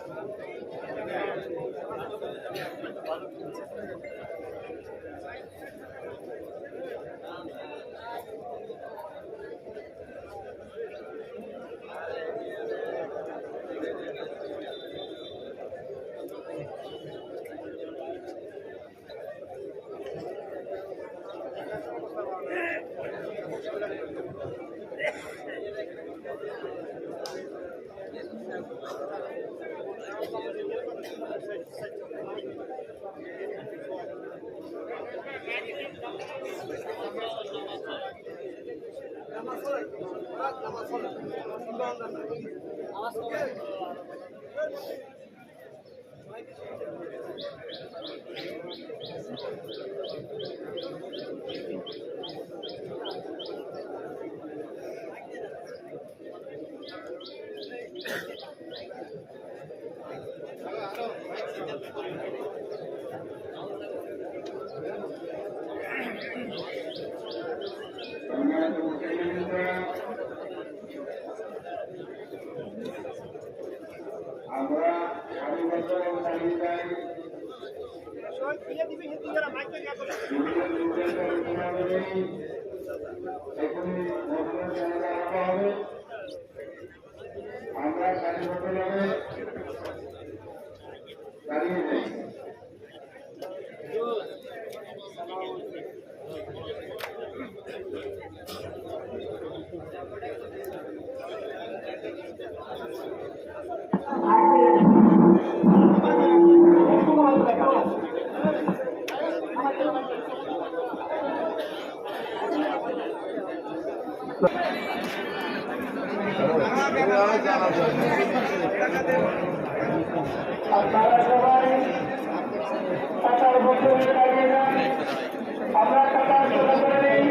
আমরা দাঁড়িয়ে যাই। আপনারা সবাই টাকার বছরে দাঁড়িয়ে যান। আমরা টাকা জোগাড় করে নিই।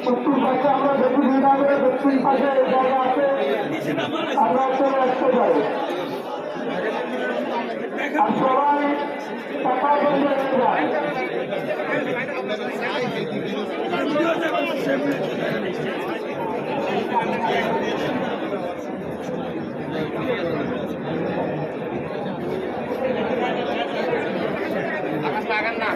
দক্ষিণ পাশে আমরা দক্ষিণ বিভাগের দক্ষিণ পাশে জায়গা আছে, আমরা চলে আসতে পারি। আর সবাই টাকা বন্ধ যায়। লাগান না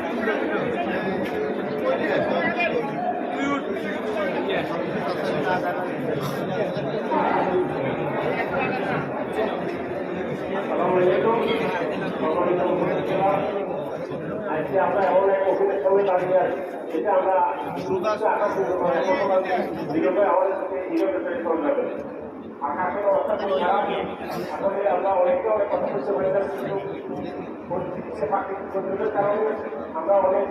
আজকে আমরা এমন এক অফিসের সঙ্গে দাঁড়িয়ে আছি, এটা আমরা আকাশের অবস্থা খুব খারাপ। আসলে আমরা অনেকে অনেক কথা বুঝতে পারি না, প্রাকৃতিক কারণে আমরা অনেক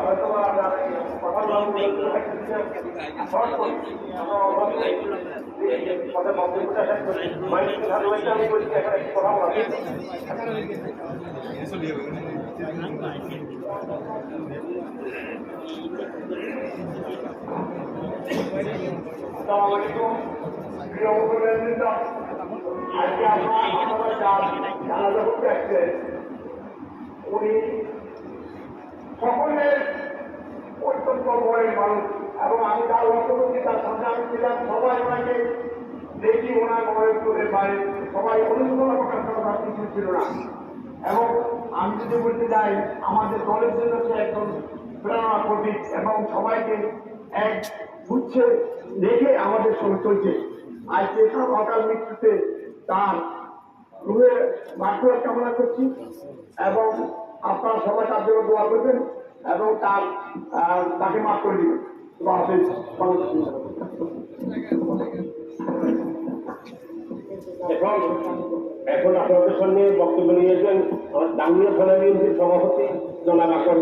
হয়তো কথা আমি বলছি এখন একটু কথা বলা। আসসালামু আলাইকুম প্রিয় মুসলমানবৃন্দ, আজকে আপনারা জানাজা করতে আসছেন। উনি সকলের অত্যন্ত বড়ের মানুষ এবং আমি তার অন্তর্বর্তী তার সামনে আমি ছিলাম। সবাই ওনাকে দেখি ওনার মনের বাইরে সবাই অনুশোচনা প্রকাশ করার কিছু ছিল না। এবং আমি যদি বলতে চাই আমাদের দলের জন্য সে একজন প্রেরণা প্রতীক এবং সবাইকে এক গুচ্ছে দেখে আমাদের সঙ্গে চলছে। আজকে সব অকাল মৃত্যুতে তার রুহে মাঠুয়ার কামনা করছি এবং আপনারা সবাই তার জন্য দোয়া করবেন এবং তাকে মাফ করে দিবেন। এখন আপনাদের সঙ্গে বক্তব্য নিয়েছেন আমার দাঙ্গিয়া থানা বিএনপির সভাপতি জনাব আকবর।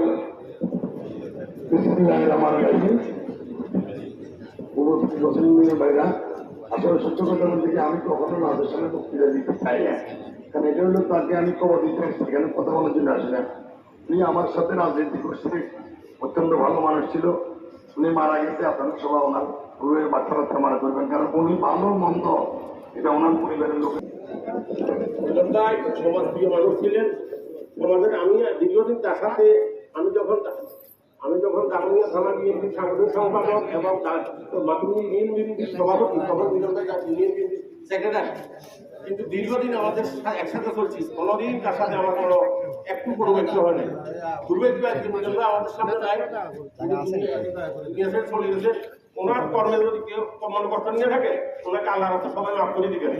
ভাইরা আসলে সত্য কথা বলতে কি আমি কখনো নাদের সামনে বক্তৃতা দিতে চাই না, কারণ এটা হলো তাকে আমি খবর দিতে আসছি, এখানে কথা বলার জন্য আসি না। উনি আমার সাথে রাজনীতি করছে, অত্যন্ত ভালো মানুষ ছিল। উনি মারা গেছে, আপনারা সবাই ওনার রুহের বাচ্চা বাচ্চা মারা করবেন, কারণ উনি ভালো মন্দ এটা ওনার পরিবারের লোক। ভাই সমাজপ্রিয় মানুষ ছিলেন। সমাজের আমি দীর্ঘদিন তার সাথে আমি যখন দাগনিয়া থানা বিএনপির সাংগঠনিক সম্পাদক এবং মাতৃ ইউনিয়ন বিএনপির সভাপতি তখন ইউনিয়ন বিএনপির সেক্রেটারি, কিন্তু দীর্ঘদিন আমাদের একসাথে চলছি, কোনোদিন তার সাথে আমার কোনো একটু দুর্ভাগ্য হয় নাই। দুর্ভাগ্য একদিন পর্যন্ত আমাদের সামনে নাই, চলে গেছে। ওনার কর্মে যদি কেউ কর্মকর্তা নিয়ে থাকে ওনাকে আল্লাহ রাস্তা সবাই মাফ করে দিবেন।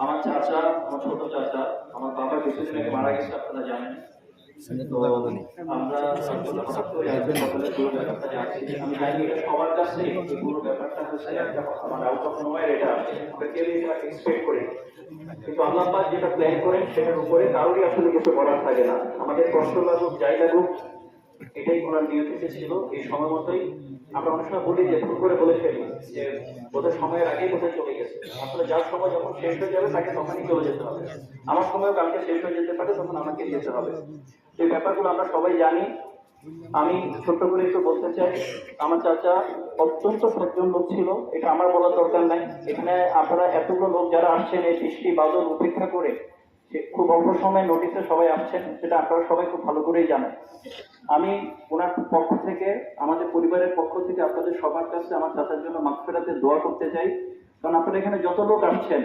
আমার চাচা, আমার ছোট চাচা, আমার বাবা কিছুদিন আগে মারা গেছে, আপনারা জানেন। তো আমরা আমি জানি এটা সবার কাছে পুরো ব্যাপারটা হচ্ছে একটা আমার আউট অফ নোয়ার, এটা আমরা কেউ এটা এক্সপেক্ট করি, কিন্তু আল্লাহ পাক যেটা প্ল্যান করেন সেটার উপরে কারোরই আসলে কিছু বলার থাকে না। আমাদের কষ্ট লাগুক যাই লাগুক এটাই ওনার নিয়তিতে ছিল। এই সময় মতোই আমরা অনেক সময় বলি যে ভুল করে বলে ফেলি যে বোধহয় সময়ের আগেই বোধহয় চলে গেছে। আসলে যার সময় যখন শেষ হয়ে যাবে তাকে তখনই চলে যেতে হবে। আমার সময়ও কালকে শেষ হয়ে যেতে পারে, তখন আমাকে যেতে হবে। এই ব্যাপারগুলো আমরা সবাই জানি। আমি ছোট্ট করে একটু বলতে চাই, আমার চাচা অত্যন্ত সজ্জন লোক ছিল, এটা আমার বলার দরকার নাই। এখানে আপনারা এতগুলো লোক যারা আসছেন এই বৃষ্টি বাদল উপেক্ষা করে খুব অল্প সময় নোটিসে সবাই আসছেন, সেটা আপনারা সবাই খুব ভালো করেই জানেন। আমি ওনার পক্ষ থেকে, আমাদের পরিবারের পক্ষ থেকে আপনাদের সবার কাছে আমার চাচার জন্য মাগফিরাতে দোয়া করতে চাই। কারণ আপনারা এখানে যত লোক আসছেন,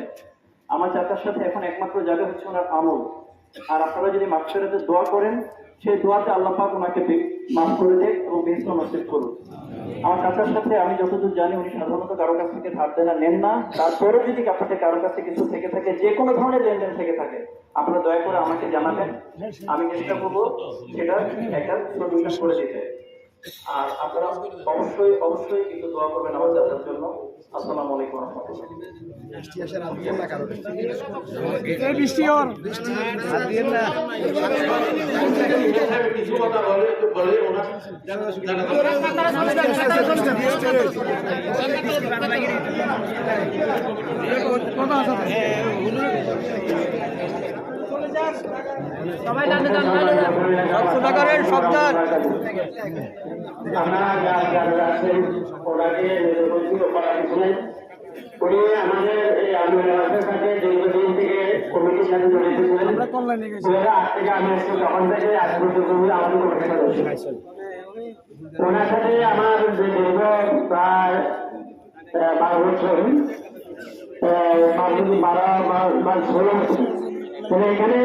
আমার চাচার সাথে এখন একমাত্র জায়গা হচ্ছে ওনার আমল। আর আপনারা যদি মাগফিরাতে দোয়া করেন, সেই দোয়াতে আল্লাহ পাক ওনাকে মাফ করে দেয় এবং বেহেশত নসিব করুন। আমার চাচার সাথে আমি যতদূর জানি উনি সাধারণত কারোর কাছ থেকে ধার দেনা নেন না। তারপরে যদি আপনাদের কারোর কাছে কিছু থেকে থাকে, যে কোনো ধরনের লেনদেন থেকে থাকে, আপনারা দয়া করে আমাকে জানাবেন, আমি চেষ্টা করবো সেটা একটা সলিউশন করে দিতে। আর আপনারা অবশ্যই অবশ্যই কিন্তু দোয়া করবেন আমার চাচার জন্য। আসসালামু আলাইকুম ওয়া রাহমাতুল্লাহ। কিছু কথা বলে ওনার সবাই ডানে ডান করেন সবদার আপনারা যারা আছেন ওনাকে উনি আমাদের এই আন্দোলনের সাথে দীর্ঘদিন থেকে কমিটির সাথে জড়িত ছিলেন। 2008 থেকে আমি এসে তখন থেকে আজ পর্যন্ত আমাদের কমিটির সদস্য। ওনার সাথে আমার দীর্ঘ প্রায় 12 বছর, 16 বছর। এখানে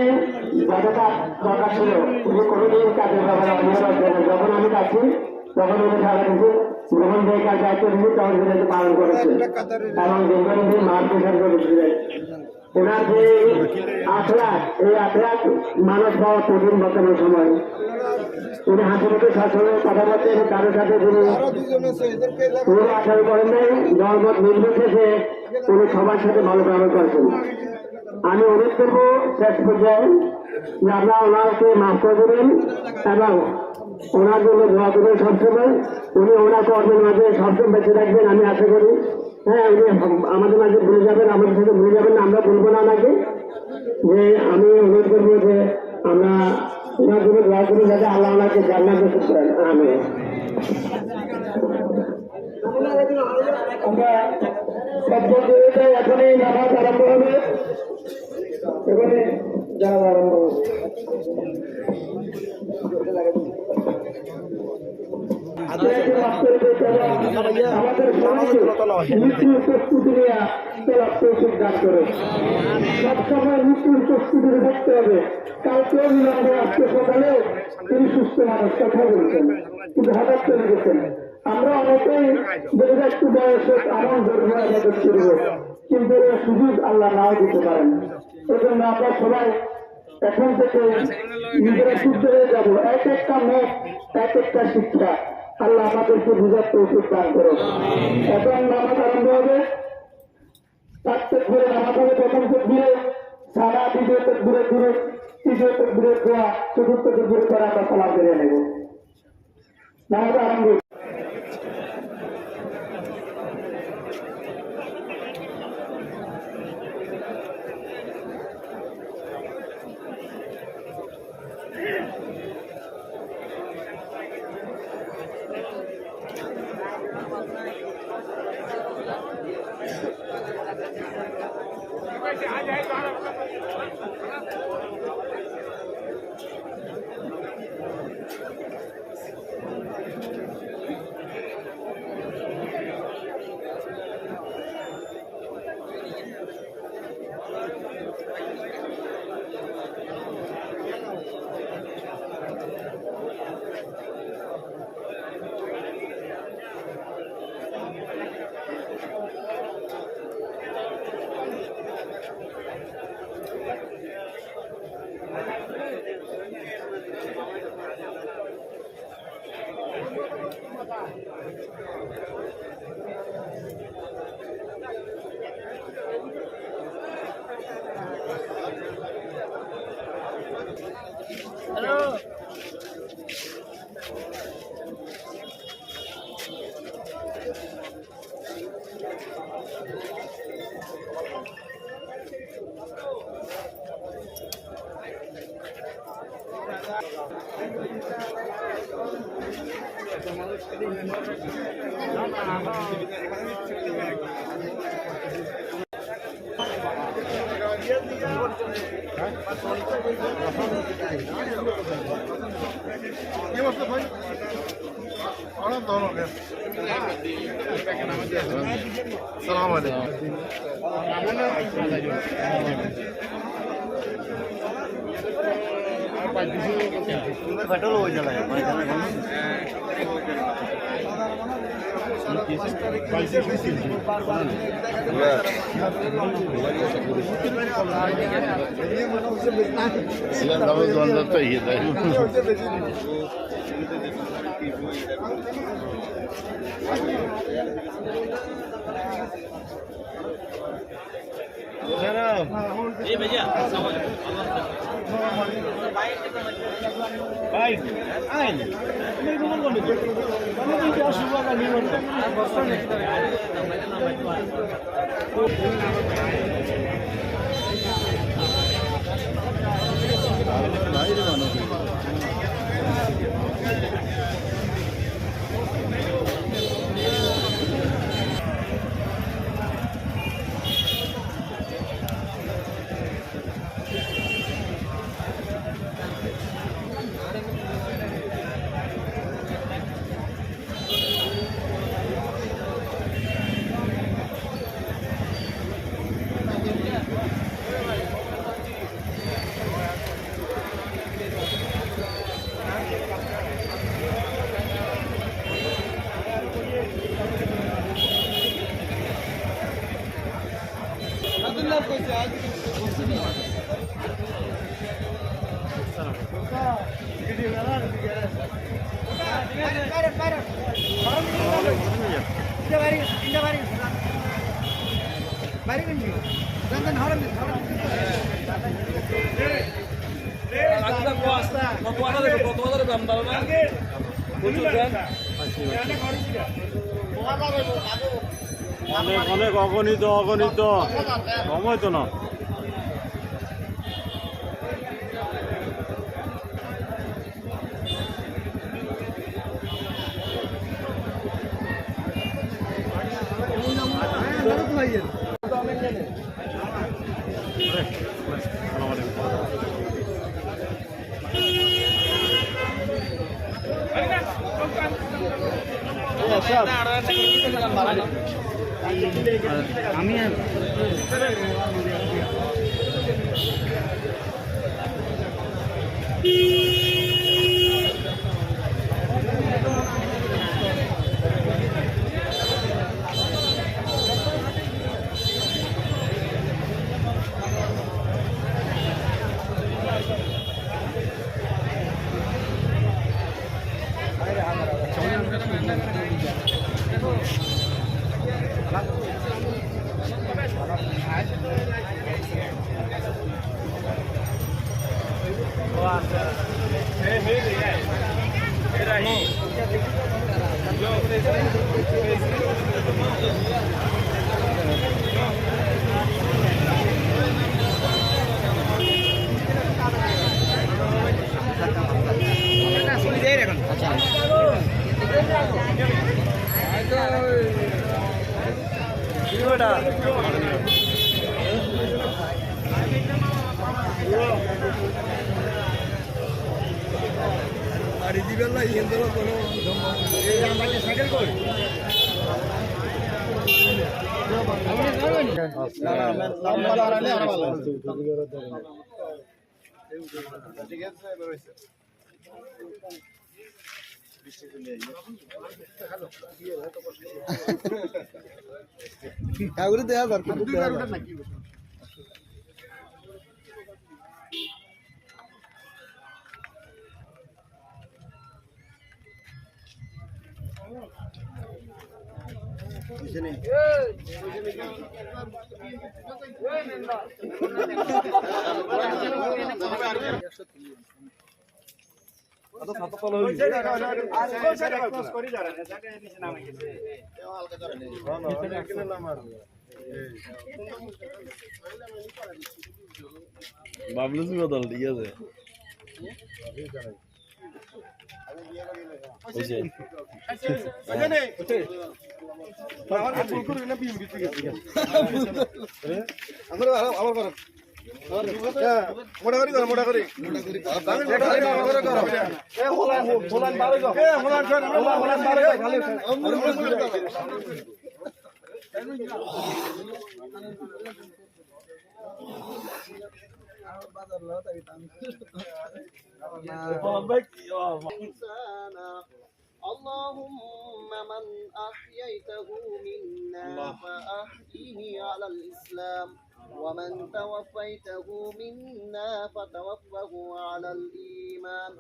যতটা দরকার ছিল উনি কোনোদিন কাজের ব্যাপারে অনিয়ম। যখন আমি কাছি তখন উনি সারা কিছু গ্রহণ থেকে কাজ দায়িত্ব নিয়ে তখন সেটাকে পালন করেছে এবং দীর্ঘদিন মার্গদর্শন করেছিলেন। ওনার যে আখলাক, এই আখলাক মানব পাওয়া কঠিন বর্তমান সময়। উনি হাসি মুখে সবসময় কথা বলতেন, কারোর সাথে তিনি আশাই করেন নাই, দলমত নির্বিশেষে উনি সবার সাথে ভালো ব্যবহার করেছেন। আমি অনুরোধ করবো শেষ পর্যায়ে যে আপনারা ওনাকে মাফ করে দেবেন এবং ওনার জন্য দোয়া করবেন সবসময়। উনি ওনার কর্মের মাঝে সবসময় বেঁচে থাকবেন আমি আশা করি। হ্যাঁ, উনি আমাদের মাঝে ভুলে যাবেন, আমাদের সাথে ভুলে যাবেন না, আমরা বলবো না ওনাকে। যে আমি অনুরোধ করবো যে আমরা ওনার জন্য দোয়া করি যাতে আল্লাহ ওনাকে জান্নাত নসিব করেন। আমি আমরা এখনই নামাজ আরম্ভ হবে, এখানে যারা আরম্ভ হবে। আমাদের মৃত্যুর প্রস্তুতি নেওয়া চলার তৌফিক দান করে। সবসময় মৃত্যুর প্রস্তুতি থাকতে হবে। কালকেও আমাদের আজকে সকালেও তিনি সুস্থ মানুষ কথা বলছেন, কিন্তু হঠাৎ চলে গেছেন। আমরা অনেকেই বেড়ে একটু বয়সে আমার ধর্ম করব, কিন্তু সুযোগ আল্লাহ নাও দিতে পারেন। এই জন্য আমরা সবাই এখন থেকে নিজেরা শুদ্ধ হয়ে যাবো। এক একটা মেঘ, এক একটা শিক্ষা আল্লাহ আমাদেরকে বুঝার তৌফিক দান করে। এখন নামাজ আরম্ভ হবে, 4 ঘুরে নামাজ হবে। প্রথম ঘুরে সারা, দ্বিতীয় ঘুরে ঘুরে, তৃতীয় ঘুরে দোয়া, চতুর্থ ঘুরে করে আমরা সালাম ফিরে নেব। নামাজ আরম্ভ। সালাম আলাইকুম ফাটল হয়ে যায় অনেক অনেক অগণিত অগণিত সময় তো না আমি দেয়া দরকার বাবলুসি বদল ঠিক আছে اللهم من أحييته منا فأحيه على الإسلام ومن توفيته منا فتوفه على الإيمان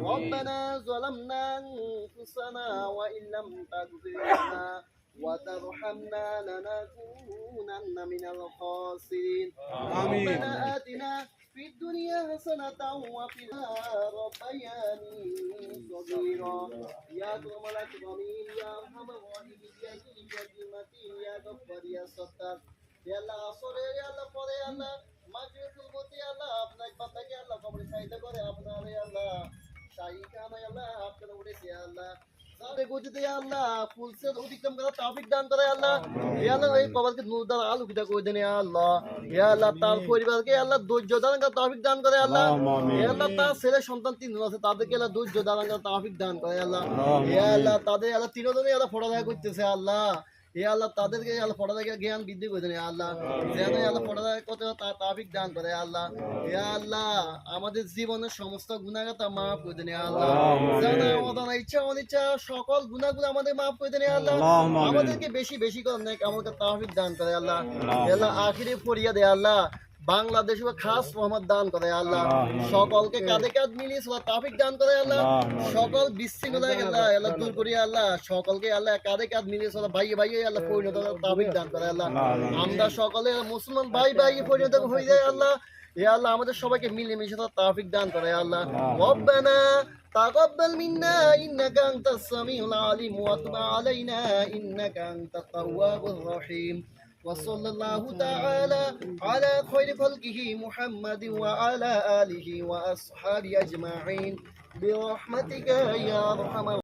ربنا ظلمنا أنفسنا وإن لم تغفر لنا وترحمنا لنكونن من الخاسرين ربنا آتنا في الدنيا حسنة وفي الآخرة ربياني صغيرا يا أكرم الأكرمين يا أرحم الراحمين يا ذي الجلال المتين يا غفار يا ستار يا الله আসরে يا الله পরে আল্লাহ মাগফিরাতুল প্রতি আল্লাহ আপনার বান্দাকে আল্লাহ কবরে সাইদা করে আপনার আল্লাহ শাহী খানা আল্লাহ আপনার উঠেছে আল্লাহ সাথে গতিতে আল্লাহ ফুলসে অতিক্রম করার তৌফিক দান করে আল্লাহ ইয়া আল্লাহ এই কবরকে নূর দ্বারা আলোকিত করে দেন ইয়া আল্লাহ ইয়া আল্লাহ তার পরিবারকে আল্লাহ ধৈর্য দান করার তৌফিক দান করে আল্লাহ ইয়া আল্লাহ তার ছেলে সন্তান তিনজন আছে তাদেরকে আল্লাহ ধৈর্য দান করার তৌফিক দান করে আল্লাহ ইয়া আল্লাহ তাদের আল্লাহ তিনজনই আল্লাহ পড়ালেখা করতেছে আল্লাহ ইয়া আল্লাহ তাদেরকে আল্লাহ পড়ালেখা জ্ঞান বৃদ্ধি করে দেন ইয়া আল্লাহ যেন আল্লাহ পড়ালেখা করতে তার তৌফিক দান করে আল্লাহ ইয়া আল্লাহ আমাদের জীবনের সমস্ত গুনাহগাতা মাফ করে দেন ইয়া আল্লাহ যেন আমাদের ইচ্ছা অনিচ্ছা সকল গুনাহগুলো আমাদের মাফ করে দেন ইয়া আল্লাহ আমাদেরকে বেশি বেশি করে নেক আমাদের তৌফিক দান করে আল্লাহ ইয়া আল্লাহ আখিরে ফরিয়াদ ইয়া আল্লাহ বাংলাদেশ খাস রহমত দান করে আল্লাহ সকলকে কাঁধে কাঁধ মিলিয়ে চলার তৌফিক দান করে আল্লাহ সকল বিশৃঙ্খলা আল্লাহ দূর করি আল্লাহ সকলকে আল্লাহ কাঁধে কাঁধ মিলিয়ে চলা ভাই ভাই আল্লাহ পরিণত তৌফিক দান করে আল্লাহ আমরা সকলে মুসলমান ভাই ভাই পরিণত হয়ে যায় আল্লাহ ইয়া আল্লাহ আমাদের সবাইকে মিলেমিশে চলার তৌফিক দান করে আল্লাহ রব্বানা تقبل منا إنك أنت السميع العليم وتب علينا إنك أنت التواب الرحيم وصلى الله تعالى على خير خلقه محمد وعلى آله وأصحابه أجمعين برحمتك يا أرحم